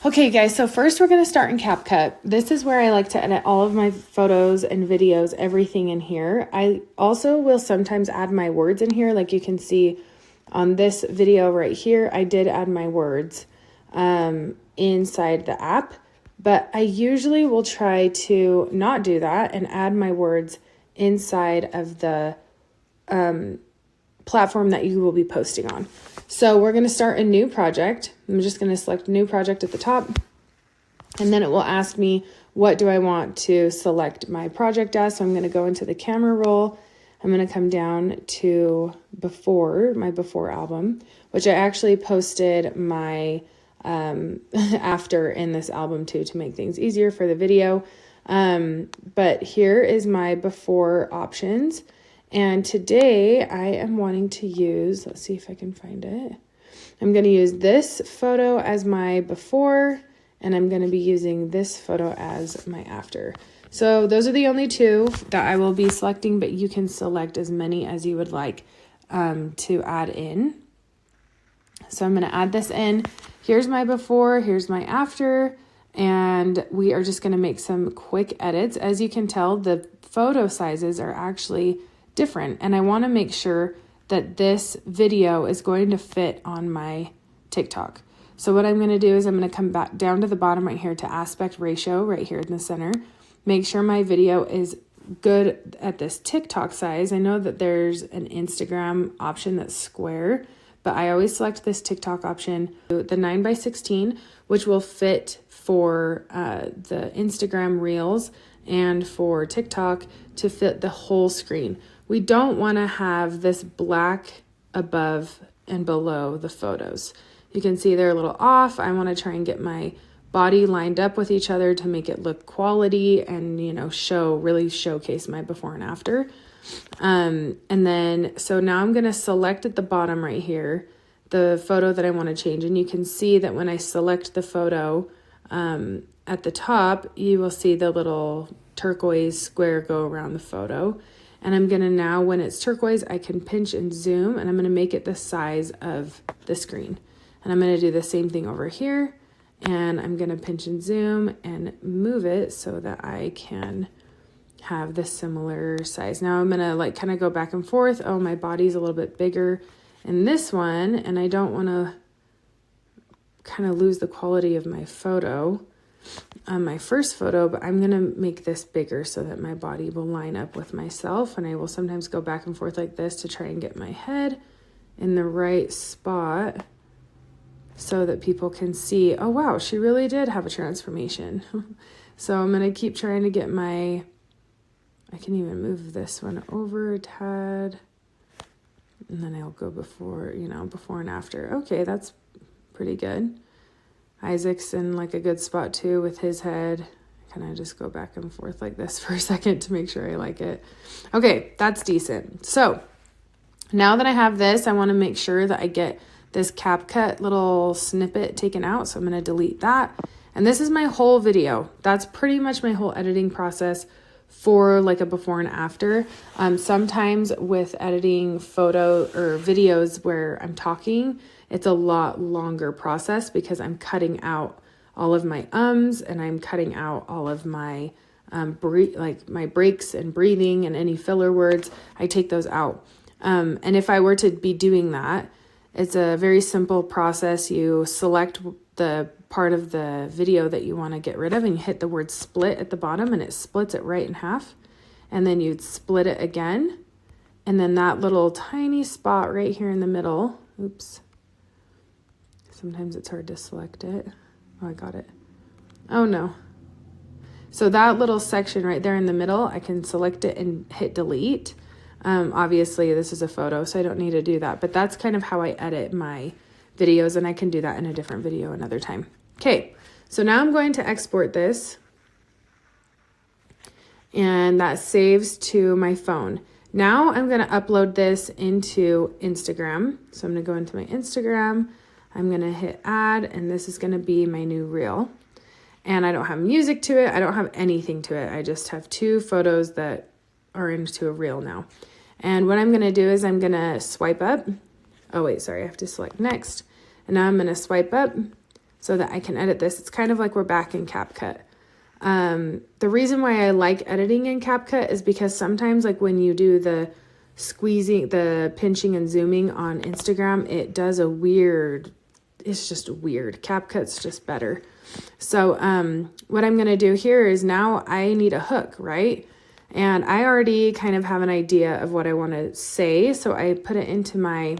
Okay guys, so first we're going to start in CapCut. This is where I like to edit all of my photos and videos, everything in here. I also will sometimes add my words in here. Like you can see on this video right here, I did add my words inside the app, but I usually will try to not do that and add my words inside of the platform that you will be posting on. So we're going to start a new project. I'm just going to select new project at the top, and then it will ask me, what do I want to select my project as? So I'm going to go into the camera roll. I'm going to come down to my before album, which I actually posted my after in this album too, to make things easier for the video. But here is my before options. And today I am wanting to use, let's see if I can find it. I'm going to use this photo as my before, and I'm going to be using this photo as my after. So those are the only two that I will be selecting, but you can select as many as you would like to add in. So I'm going to add this in. Here's my before, here's my after, and we are just going to make some quick edits. As you can tell, the photo sizes are actually different, and I want to make sure that this video is going to fit on my TikTok. So what I'm going to do is I'm going to come back down to the bottom right here to aspect ratio right here in the center. Make sure my video is good at this TikTok size. I know that there's an Instagram option that's square, but I always select this TikTok option, the 9:16, which will fit for the Instagram Reels and for TikTok to fit the whole screen. We don't want to have this black above and below the photos. You can see they're a little off. I want to try and get my body lined up with each other to make it look quality and, really showcase my before and after. And then, so now I'm going to select at the bottom right here, the photo that I want to change. And you can see that when I select the photo at the top, you will see the little turquoise square go around the photo. And I'm going to now, when it's turquoise, I can pinch and zoom, and I'm going to make it the size of the screen. And I'm going to do the same thing over here, and I'm going to pinch and zoom and move it so that I can have the similar size. Now I'm going to kind of go back and forth. Oh, my body's a little bit bigger in this one, and I don't want to kind of lose the quality of my photo on my first photo, but I'm going to make this bigger so that my body will line up with myself. And I will sometimes go back and forth like this to try and get my head in the right spot so that people can see, oh wow, she really did have a transformation. So I'm going to keep trying to get I can even move this one over a tad, and then I'll go before and after. Okay, that's pretty good. Isaac's in a good spot too with his head. Kind of just go back and forth like this for a second to make sure I like it. Okay, that's decent. So now that I have this, I want to make sure that I get this CapCut little snippet taken out. So I'm going to delete that. And this is my whole video. That's pretty much my whole editing process for a before and after. Sometimes with editing photo or videos where I'm talking, it's a lot longer process because I'm cutting out all of my and I'm cutting out all of my my breaks and breathing and any filler words. I take those out. And if I were to be doing that, it's a very simple process. You select the part of the video that you want to get rid of, and you hit the word split at the bottom, and it splits it right in half. And then you'd split it again. And then that little tiny spot right here in the middle, oops. Sometimes it's hard to select it. Oh, I got it. Oh no. So that little section right there in the middle, I can select it and hit delete. Obviously this is a photo, so I don't need to do that, but that's kind of how I edit my videos, and I can do that in a different video another time. Okay, so now I'm going to export this, and that saves to my phone. Now I'm going to upload this into Instagram. So I'm going to go into my Instagram. I'm going to hit add, and this is going to be my new reel. And I don't have music to it. I don't have anything to it. I just have two photos that are into a reel now. And what I'm going to do is I'm going to swipe up. Oh, wait, sorry. I have to select next. And now I'm going to swipe up so that I can edit this. It's kind of like we're back in CapCut. The reason why I like editing in CapCut is because sometimes, like when you do the squeezing, the pinching and zooming on Instagram, it does a weird, it's just weird. CapCut's just better. So what I'm going to do here is now I need a hook, right? And I already kind of have an idea of what I want to say. So I put it into my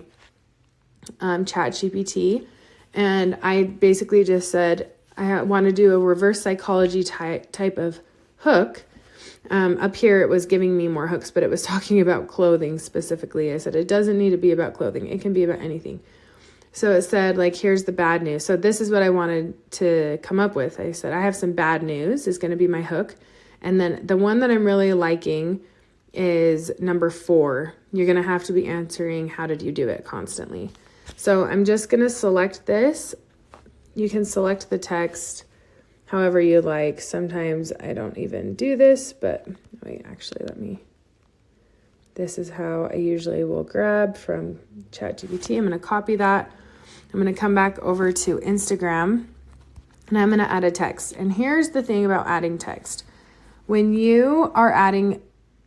chat GPT, and I basically just said, I want to do a reverse psychology type of hook. Up here, it was giving me more hooks, but it was talking about clothing specifically. I said, it doesn't need to be about clothing. It can be about anything. So it said, like, here's the bad news. So this is what I wanted to come up with. I said, I have some bad news is going to be my hook. And then the one that I'm really liking is number 4. You're going to have to be answering, how did you do it, constantly. So I'm just going to select this. You can select the text however you like. Sometimes I don't even do this, but wait, actually, this is how I usually will grab from ChatGPT. I'm going to copy that. I'm going to come back over to Instagram, and I'm going to add a text. And here's the thing about adding text. When you are adding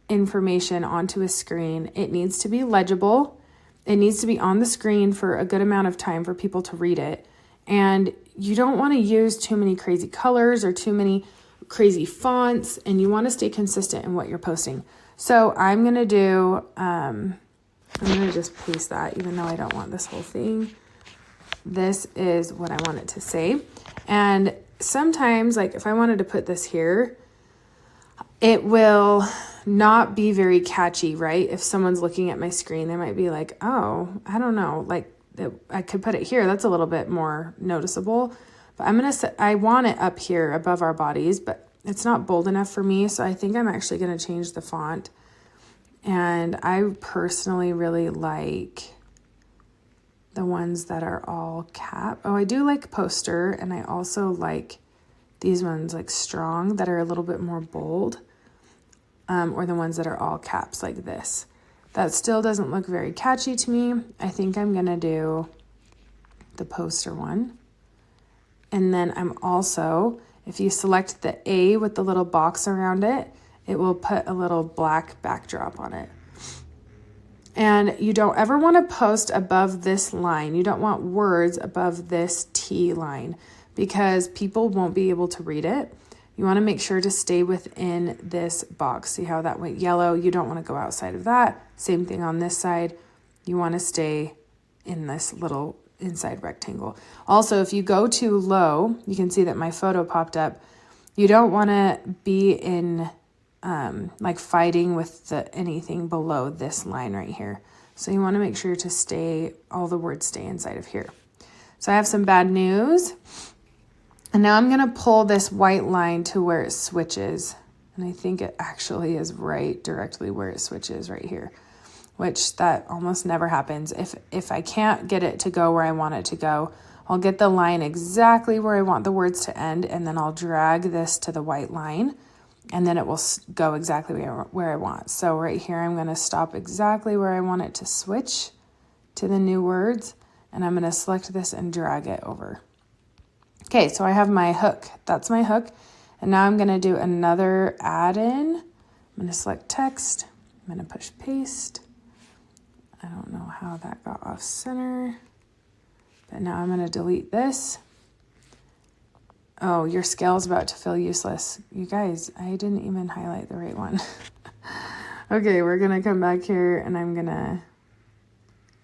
information onto a screen, it needs to be legible. It needs to be on the screen for a good amount of time for people to read it. And you don't want to use too many crazy colors or too many crazy fonts, and you want to stay consistent in what you're posting. So I'm going to do, I'm going to just paste that, even though I don't want this whole thing. This is what I want it to say. And sometimes, like if I wanted to put this here, it will not be very catchy, right? If someone's looking at my screen, they might be like, oh, I don't know, like I could put it here. That's a little bit more noticeable. But I want it up here above our bodies, but it's not bold enough for me. So I think I'm actually going to change the font. And I personally really like the ones that are all cap. Oh, I do like poster, and I also like these ones like strong that are a little bit more bold, or the ones that are all caps like this. That still doesn't look very catchy to me. I think I'm gonna do the poster one. And then I'm also, if you select the A with the little box around it, it will put a little black backdrop on it. And you don't ever want to post above this line. You don't want words above this T line because people won't be able to read it. You want to make sure to stay within this box. See how that went yellow? You don't want to go outside of that. Same thing on this side. You want to stay in this little inside rectangle. Also, if you go too low, you can see that my photo popped up. You don't want to be in like fighting with anything below this line right here. So you want to make sure to stay, all the words stay inside of here. So I have some bad news. And now I'm going to pull this white line to where it switches. And I think it actually is right directly where it switches right here, which that almost never happens. If I can't get it to go where I want it to go, I'll get the line exactly where I want the words to end, and then I'll drag this to the white line, and then it will go exactly where I want. So right here, I'm going to stop exactly where I want it to switch to the new words, and I'm going to select this and drag it over. Okay, so I have my hook. That's my hook. And now I'm going to do another add-in. I'm going to select text. I'm going to push paste. I don't know how that got off center. But now I'm going to delete this. Oh, your scale is about to feel useless. You guys, I didn't even highlight the right one. Okay, we're going to come back here and I'm going to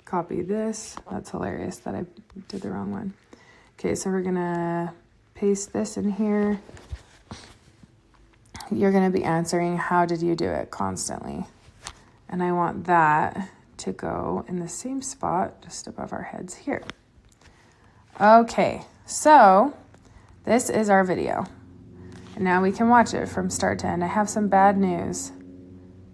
copy this. That's hilarious that I did the wrong one. Okay, so we're going to paste this in here. You're going to be answering, how did you do it, constantly. And I want that to go in the same spot, just above our heads here. Okay, so this is our video. And now we can watch it from start to end. I have some bad news.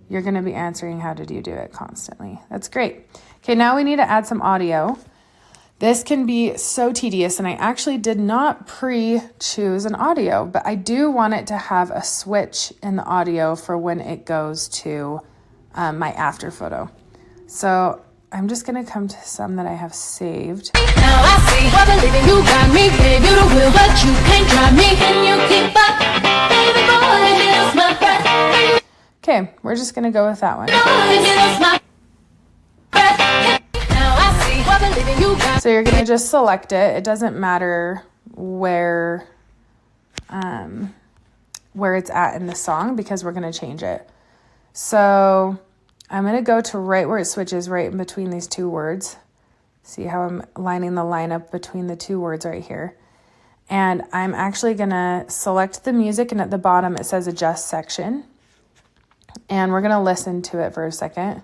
You're going to be answering, how did you do it, constantly. That's great. Okay, now we need to add some audio. This can be so tedious, and I actually did not pre-choose an audio, but I do want it to have a switch in the audio for when it goes to my after photo. So I'm just going to come to some that I have saved. Now I see what believing you got me, baby, you the will, but you can't drive me. Can you keep up? Baby boy, it is my breath. Okay, we're just going to go with that one. So you're going to just select it. It doesn't matter where it's at in the song because we're going to change it. So I'm going to go to right where it switches, right in between these two words. See how I'm lining the line up between the two words right here. And I'm actually going to select the music, and at the bottom it says adjust section. And we're going to listen to it for a second.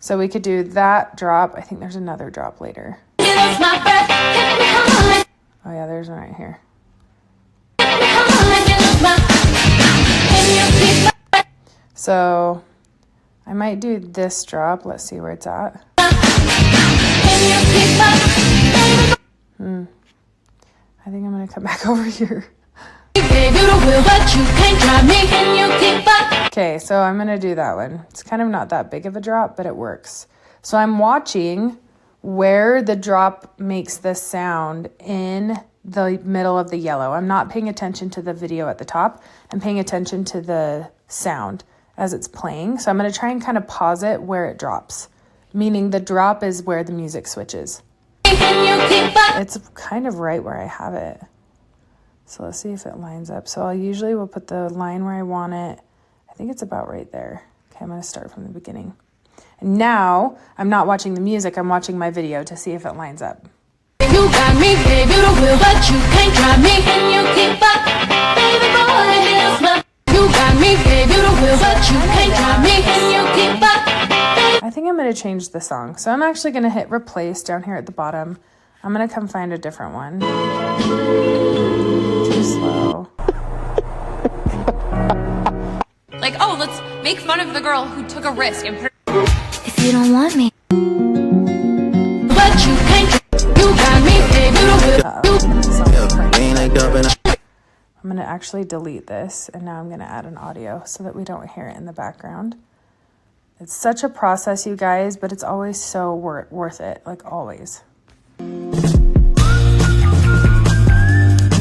So we could do that drop. I think there's another drop later. Oh yeah, there's one right here. So I might do this drop. Let's see where it's at. I think I'm going to come back over here. Okay, so I'm going to do that one. It's kind of not that big of a drop, but it works. So I'm watching where the drop makes the sound in the middle of the yellow. I'm not paying attention to the video at the top. I'm paying attention to the sound as it's playing. So I'm going to try and kind of pause it where it drops, meaning the drop is where the music switches. It's kind of right where I have it. So let's see if it lines up. So I usually will put the line where I want it. I think it's about right there. Okay, I'm going to start from the beginning. And now I'm not watching the music. I'm watching my video to see if it lines up. You got me, baby, the will, but you can't drive me. Can you keep up? Baby boy, it is my. You got me, baby, the will, but you can't drive me. Can you keep up? I think I'm going to change the song. So I'm actually going to hit replace down here at the bottom. I'm going to come find a different one. Too slow. Like, oh, let's make fun of the girl who took a risk and put. If you don't want me, but you can't. You got me, baby. I'm going to actually delete this, and now I'm going to add an audio so that we don't hear it in the background. It's such a process, you guys, but it's always so worth it, like always. I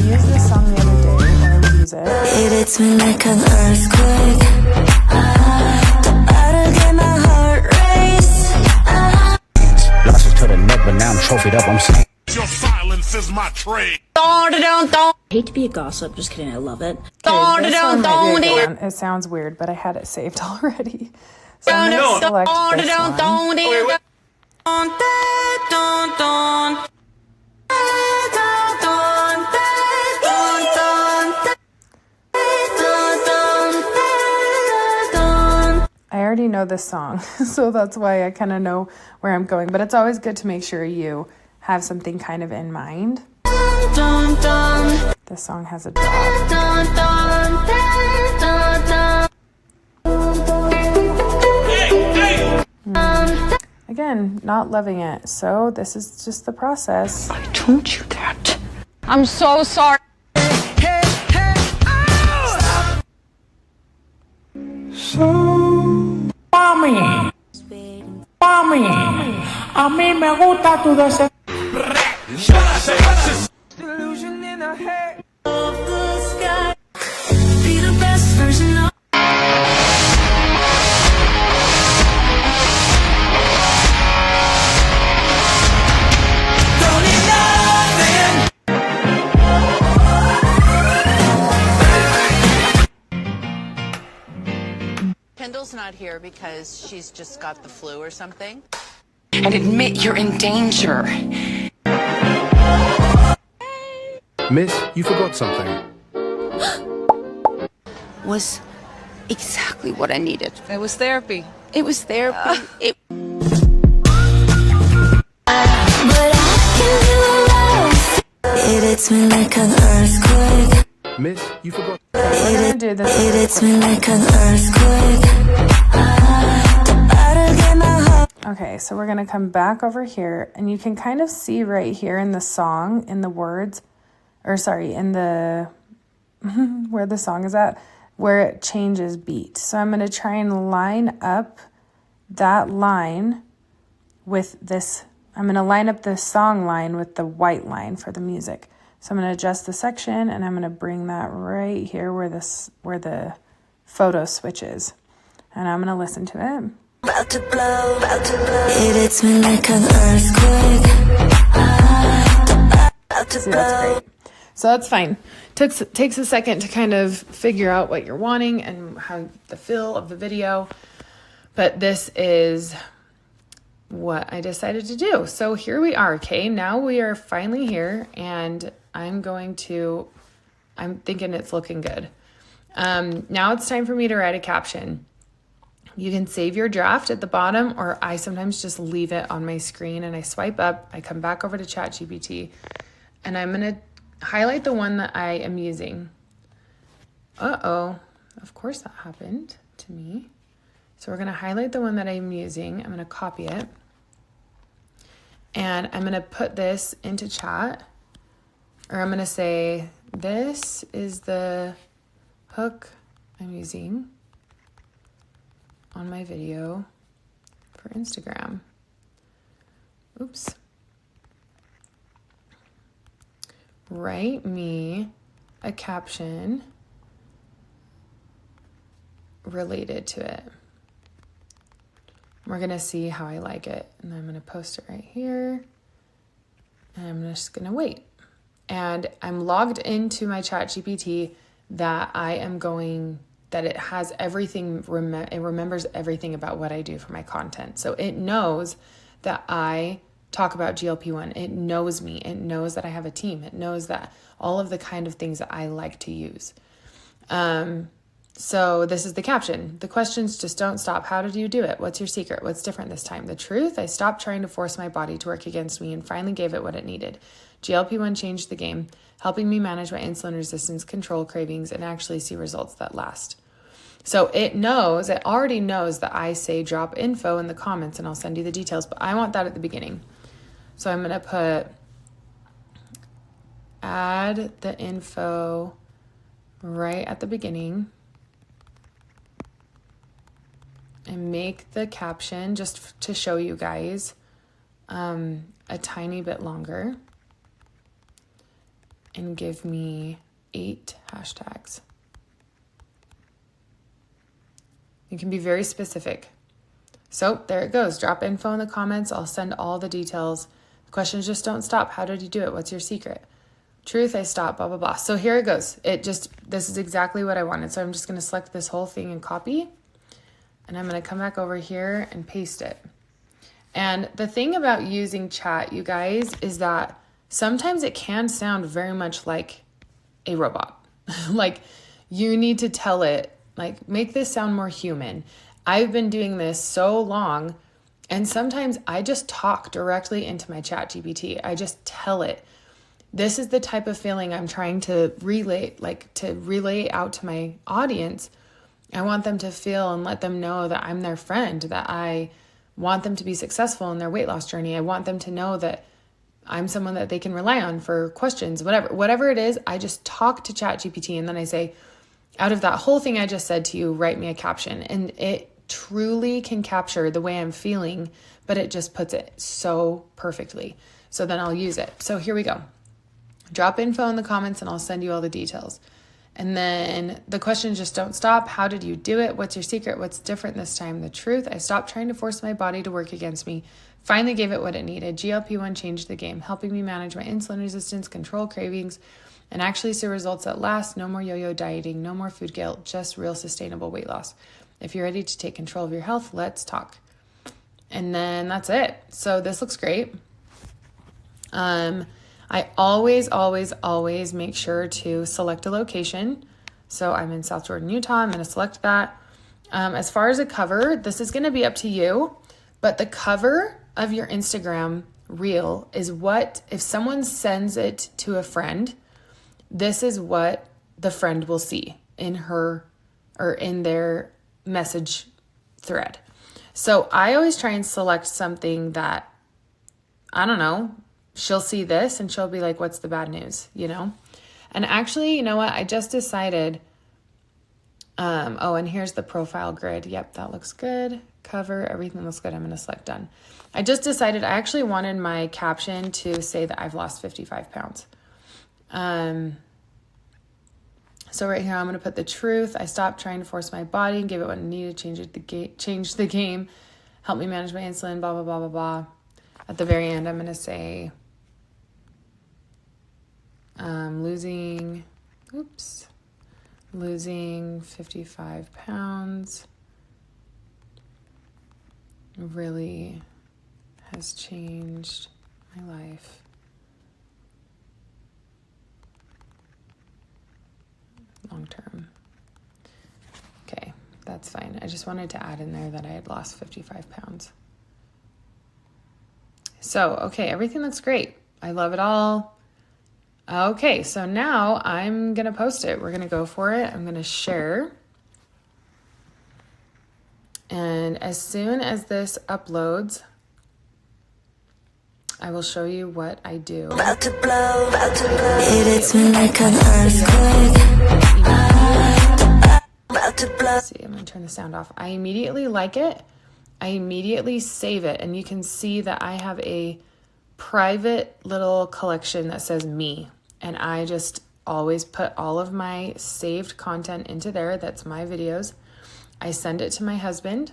used this song the other day, or I use it. It hits me like an earthquake. The battle get my heart race. Losses to the neck, but now I'm trophied up. I'm saying your silence is my trade. I hate to be a gossip, just kidding, I love it. Okay, this one might be a good one. It sounds weird, but I had it saved already. So I'm going to select this one. I already know this song, so that's why I kind of know where I'm going. But it's always good to make sure you have something kind of in mind. This song has a drop. Again, not loving it. So this is just the process. I told you that. I'm so sorry. Mami, a mí me gusta tu deseo. Delusion in the head of the sky. Be the best version of. Don't need nothing. Kendall's not here because she's just got the flu or something. And admit you're in danger. Miss, you forgot something. Was exactly what I needed. It was therapy. It was therapy. But I can do love. It hits me like an earthquake. Miss, you forgot. We're going to do this. It hits me like an earthquake. The battle get my heart. Okay, so we're going to come back over here, and you can kind of see right here in the song, in the words, or sorry, in the, where the song is at, where it changes beat. So I'm going to try and line up that line with this. I'm going to line up the song line with the white line for the music. So I'm going to adjust the section, and I'm going to bring that right here where the photo switches. And I'm going to listen to it. About to blow, about to blow. It hits me like an earthquake. About to See, that's great. So that's fine. Takes a second to kind of figure out what you're wanting and how the feel of the video. But this is what I decided to do. So here we are, okay? Now we are finally here, and I'm thinking it's looking good. Now it's time for me to write a caption. You can save your draft at the bottom, or I sometimes just leave it on my screen and I swipe up, I come back over to ChatGPT, and I'm going to highlight the one that I am using. Uh-oh, of course that happened to me. So we're going to highlight the one that I'm using. I'm going to copy it. And I'm going to put this into chat. Or I'm going to say, this is the hook I'm using on my video for Instagram. Oops. Write me a caption related to it. We're going to see how I like it. And I'm going to post it right here. And I'm just going to wait. And I'm logged into my ChatGPT that it has everything, it remembers everything about what I do for my content. So it knows that I talk about GLP-1. It knows me. It knows that I have a team. It knows that all of the kind of things that I like to use. So this is the caption. The questions just don't stop. How did you do it? What's your secret? What's different this time? The truth, I stopped trying to force my body to work against me and finally gave it what it needed. GLP-1 changed the game, helping me manage my insulin resistance, control cravings, and actually see results that last. So it already knows that I say drop info in the comments and I'll send you the details, but I want that at the beginning. So I'm going to put add the info right at the beginning and make the caption, just to show you guys, a tiny bit longer, and give me 8 hashtags. You can be very specific. So there it goes. Drop info in the comments. I'll send all the details. The questions just don't stop. How did you do it? What's your secret? Truth, I stopped, blah, blah, blah. So here it goes. This is exactly what I wanted. So I'm just going to select this whole thing and copy. And I'm going to come back over here and paste it. And the thing about using chat, you guys, is that sometimes it can sound very much like a robot. Like you need to tell it, like, make this sound more human. I've been doing this so long, and sometimes I just talk directly into my ChatGPT. I just tell it, this is the type of feeling I'm trying to relay out to my audience. I want them to feel and let them know that I'm their friend, that I want them to be successful in their weight loss journey. I want them to know that I'm someone that they can rely on for questions, whatever it is. I just talk to ChatGPT, and then I say, out of that whole thing I just said to you, write me a caption. And it truly can capture the way I'm feeling, but it just puts it so perfectly. So then I'll use it. So here we go. Drop info in the comments and I'll send you all the details. And then the questions just don't stop. How did you do it? What's your secret? What's different this time? The truth, I stopped trying to force my body to work against me. Finally gave it what it needed. GLP-1 changed the game, helping me manage my insulin resistance, control cravings, and actually see results that last. No more yo-yo dieting, no more food guilt, just real sustainable weight loss. If you're ready to take control of your health, let's talk. And then that's it. So this looks great. I always make sure to select a location. So I'm in South Jordan, Utah. I'm going to select that. As far as a cover, this is going to be up to you, but the cover of your Instagram reel is what, if someone sends it to a friend, this is what the friend will see in her or in their message thread. So I always try and select something that, I don't know, she'll see this and she'll be like, what's the bad news, you know? And actually, you know what? I just decided Oh, and here's the profile grid. Yep, that looks good. Cover, everything looks good. I'm going to select done. I just decided I actually wanted my caption to say that I've lost 55 pounds. So right here, I'm going to put the truth. I stopped trying to force my body and give it what it needed, change the game, help me manage my insulin, blah, blah, blah, blah, blah. At the very end, I'm going to say, losing 55 pounds really has changed my life. Long term. Okay, that's fine. I just wanted to add in there that I had lost 55 pounds. So, okay, everything looks great. I love it all. Okay, so now I'm going to post it. We're going to go for it. I'm going to share. And as soon as this uploads, I will show you what I do. About to blow, it hits me like an earthquake. About to blow. See, I'm going to turn the sound off. I immediately like it. I immediately save it. And you can see that I have a private little collection that says me. And I just always put all of my saved content into there. That's my videos. I send it to my husband.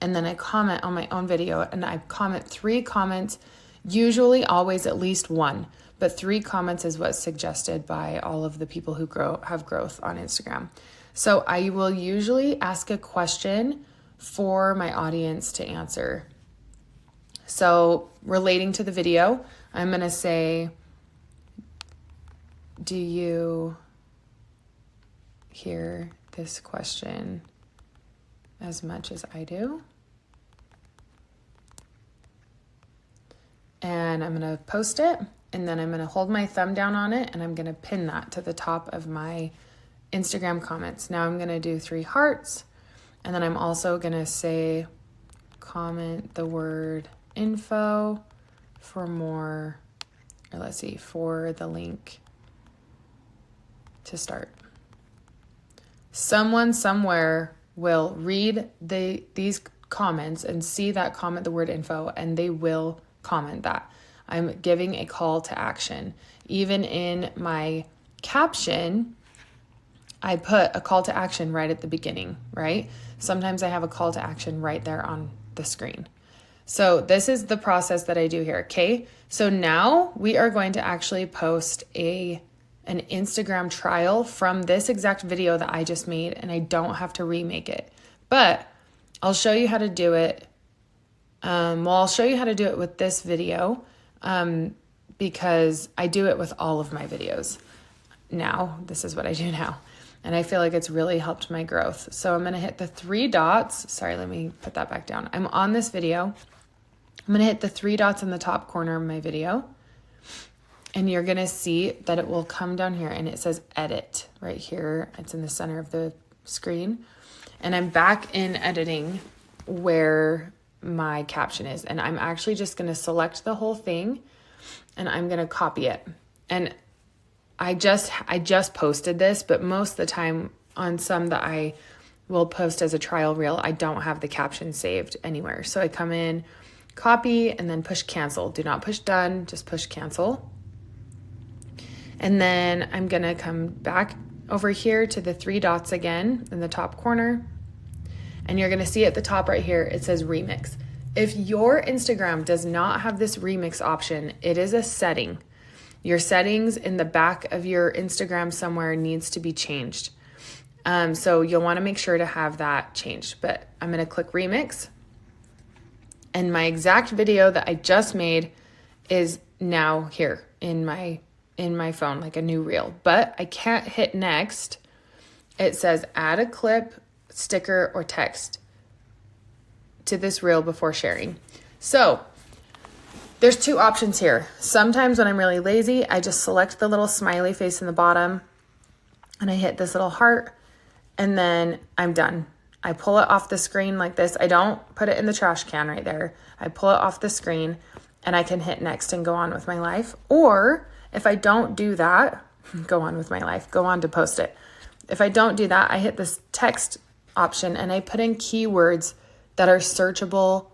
And then I comment on my own video. And I comment 3 comments, usually always at least 1. But 3 comments is what's suggested by all of the people who have growth on Instagram. So I will usually ask a question for my audience to answer. So relating to the video, I'm going to say, do you hear this question as much as I do? And I'm going to post it, and then I'm going to hold my thumb down on it, and I'm going to pin that to the top of my Instagram comments. Now I'm going to do 3 hearts, and then I'm also going to say, comment the word info for more, or let's see, for the link to start. Someone somewhere will read these comments and see that comment the word info, and they will comment that. I'm giving a call to action. Even in my caption, I put a call to action right at the beginning, right? Sometimes I have a call to action right there on the screen. So this is the process that I do here, okay? So now we are going to actually post an Instagram trial from this exact video that I just made, and I don't have to remake it. But I'll show you how to do it. I'll show you how to do it with this video because I do it with all of my videos now. This is what I do now. And I feel like it's really helped my growth. So I'm going to hit the 3 dots. Sorry, let me put that back down. I'm on this video. I'm going to hit the 3 dots in the top corner of my video. And you're going to see that it will come down here and it says edit right here. It's in the center of the screen. And I'm back in editing where my caption is. And I'm actually just going to select the whole thing and I'm going to copy it. And I just posted this, but most of the time on some that I will post as a trial reel, I don't have the caption saved anywhere. So I come in, copy, and then push cancel. Do not push done, just push cancel. And then I'm going to come back over here to the 3 dots again in the top corner. And you're going to see at the top right here, it says remix. If your Instagram does not have this remix option, it is a setting. Your settings in the back of your Instagram somewhere needs to be changed. So you'll want to make sure to have that changed. But I'm going to click remix. And my exact video that I just made is now here in my phone, like a new reel. But I can't hit next. It says add a clip, sticker, or text to this reel before sharing. So there's 2 options here. Sometimes when I'm really lazy, I just select the little smiley face in the bottom and I hit this little heart and then I'm done. I pull it off the screen like this. I don't put it in the trash can right there. I pull it off the screen and I can hit next and go on with my life. Or if I don't do that, go on with my life, go on to post it. If I don't do that, I hit this text option and I put in keywords that are searchable,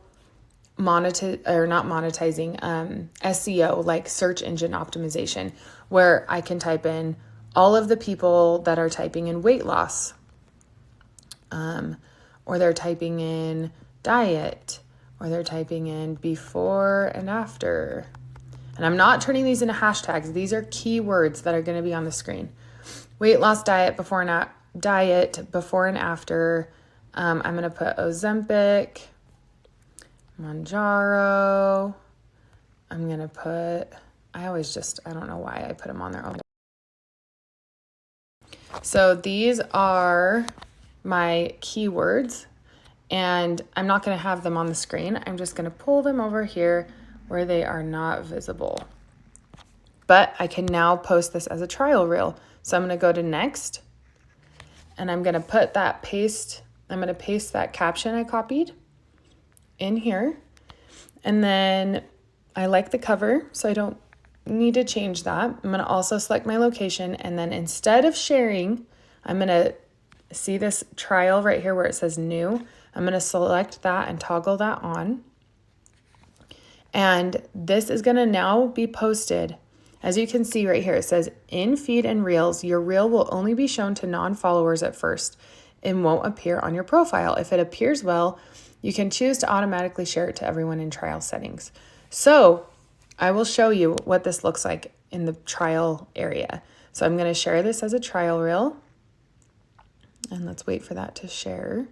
SEO, like search engine optimization, where I can type in all of the people that are typing in weight loss, or they're typing in diet, or they're typing in before and after. And I'm not turning these into hashtags. These are keywords that are going to be on the screen. Weight loss diet before and after. I'm going to put Ozempic, Mounjaro. I'm going to put, I don't know why I put them on there. So these are my keywords, and I'm not going to have them on the screen. I'm just going to pull them over here where they are not visible. But I can now post this as a trial reel. So I'm going to go to next, and I'm going to paste that caption I copied in here. And then I like the cover, so I don't need to change that. I'm going to also select my location, and then instead of sharing, I'm going to see this trial right here where it says new. I'm going to select that and toggle that on. And this is going to now be posted. As you can see right here, it says in feed and reels, your reel will only be shown to non-followers at first and won't appear on your profile. If it appears well, you can choose to automatically share it to everyone in trial settings. So I will show you what this looks like in the trial area. So I'm going to share this as a trial reel. And let's wait for that to share.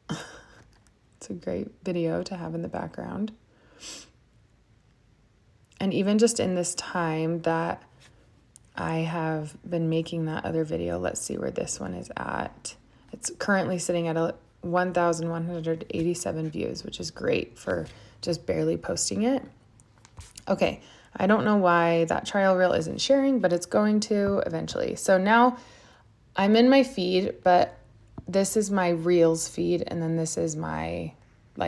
It's a great video to have in the background. And even just in this time that I have been making that other video, let's see where this one is at. It's currently sitting at 1,187 views, which is great for just barely posting it. Okay, I don't know why that trial reel isn't sharing, but it's going to eventually. So now I'm in my feed, but this is my reels feed, and then this is my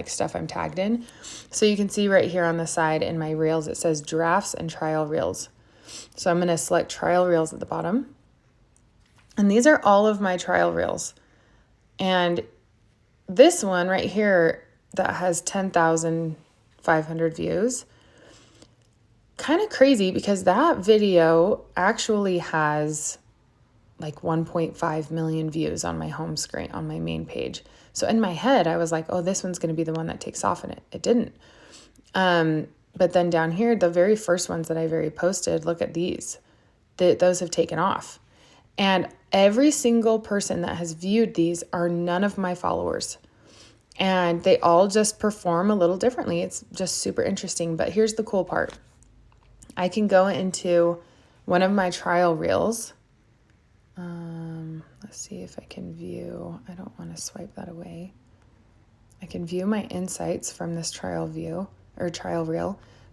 stuff I'm tagged in. So you can see right here on the side in my reels, it says drafts and trial reels. So I'm going to select trial reels at the bottom. And these are all of my trial reels. And this one right here that has 10,500 views, kind of crazy because that video actually has like 1.5 million views on my home screen, on my main page. So in my head, I was like, oh, this one's going to be the one that takes off, and it didn't. But then down here, the very first ones that I posted, look at these. Those have taken off. And every single person that has viewed these are none of my followers. And they all just perform a little differently. It's just super interesting. But here's the cool part. I can go into one of my trial reels. Let's see if I can view. I don't want to swipe that away. I can view my insights from this trial reel.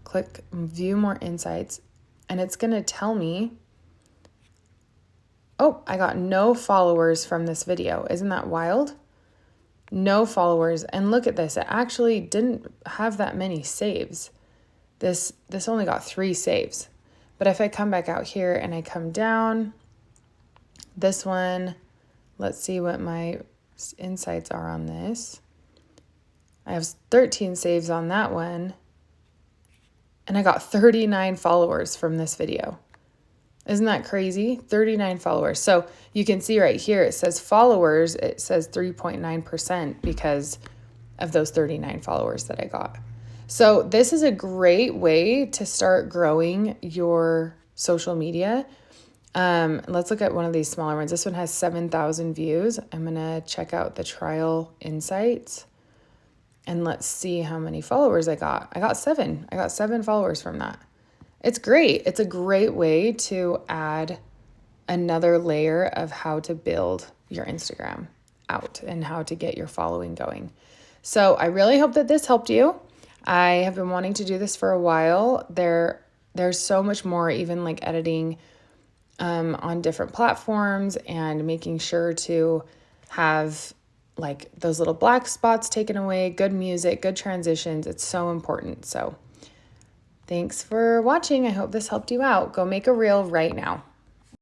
Click view more insights, and it's going to tell me, oh, I got no followers from this video. Isn't that wild? No followers. And look at this. It actually didn't have that many saves. This only got 3 saves. But if I come back out here and I come down, this one, let's see what my insights are on this. I have 13 saves on that one, and I got 39 followers from this video. Isn't that crazy? 39 followers. So you can see right here, it says followers, it says 3.9% because of those 39 followers that I got. So this is a great way to start growing your social media. Let's look at one of these smaller ones. This one has 7,000 views. I'm going to check out the trial insights, and let's see how many followers I got. I got 7. I got 7 followers from that. It's great. It's a great way to add another layer of how to build your Instagram out and how to get your following going. So I really hope that this helped you. I have been wanting to do this for a while. There's so much more, even like editing on different platforms and making sure to have like those little black spots taken away, good music, good transitions. It's so important. So thanks for watching. I hope this helped you out. Go make a reel right now.